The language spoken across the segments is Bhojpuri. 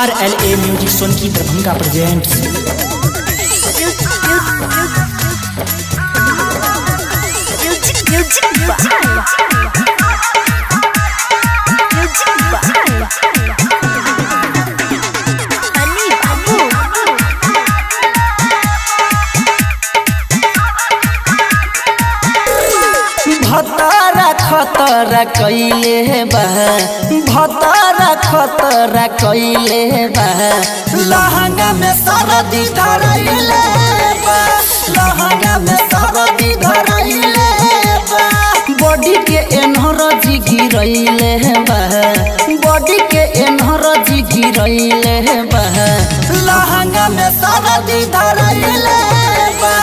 RLA music Sonki Darbhanga presents. भतारा खतरा कइले बा, भतारा खतरा कइले बा, लहंगा में सरदी धरइले बा, लहंगा में सरदी धरइले बा, बॉडी के एनर्जी गिरइले बा, बॉडी के एनर्जी गिरइले बा, लहंगा में सरदी धरइले बा,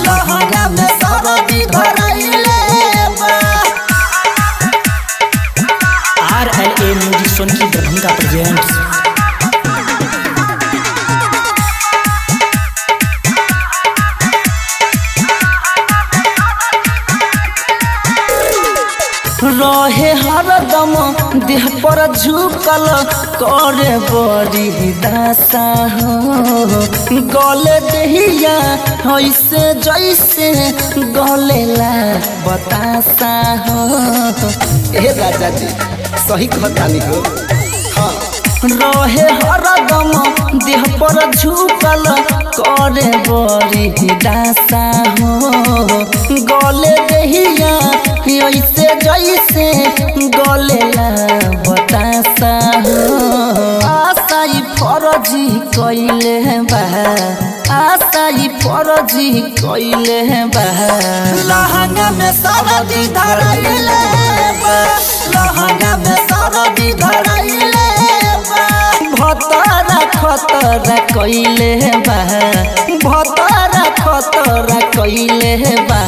लहंगा में सरदी धरइले। RLA music Sonki Darbhanga presents. रहे हरदम देह पर झुकल करे बड़ी दासा हो, गले दहिया ऐसे जैसे गलेला बतासा हो। ए राजा जी सही कहतानी हो। हाँ रहे हरदम देह पर झुकल करे बड़ी दासा हो, गले दहिया ऐसे जैसे गलेला बतासा हो। आशाई फरजी कइले बा, आशाई फरजी कइले बा, लहंगा में सरदी धरइले बा, लहंगा में सरदी धरइले बा, भतारा खतरा कइले बा, भतारा खतरा कइले बा,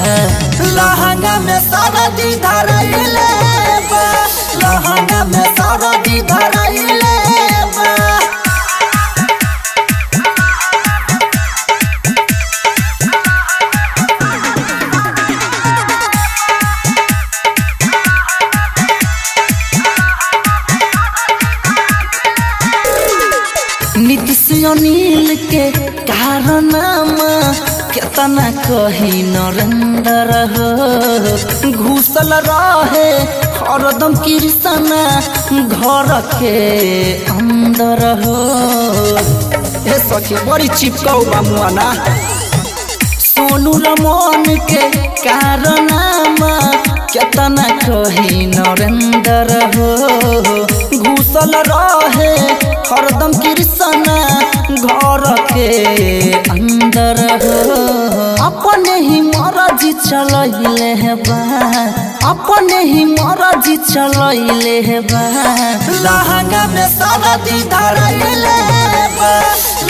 लहंगा में सरदी धरइले बा, लहंगा में सरदी धरइले बा। नीतीश अनिल के कारनामा केतना कही नरेंद्र हो, घुसल रहे हरदम कृष्णा घर के अंदर हो। ए सखी बड़ी चिपकाऊ बा मुआना। सोनू रमन के कारनामा केतना कही नरेंद्र हो, घुसल रहे हरदम कृष्णा घर के अंदर हो। अपने ही मर्जी चलइले बा, अपने ही मर्जी चलइले बा, लहंगा में सरदी धरइले बा,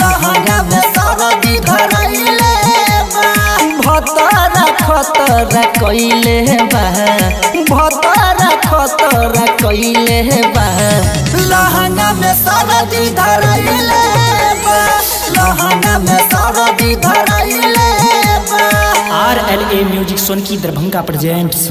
लहंगा में सरदी धरइले बा, भतारा खतरा कइले बा, भतारा खतरा कइले बा, लहंगा में सरदी धरइले बा, लहंगा में सरदी धरइले बा। RLA music Sonki Darbhanga presents.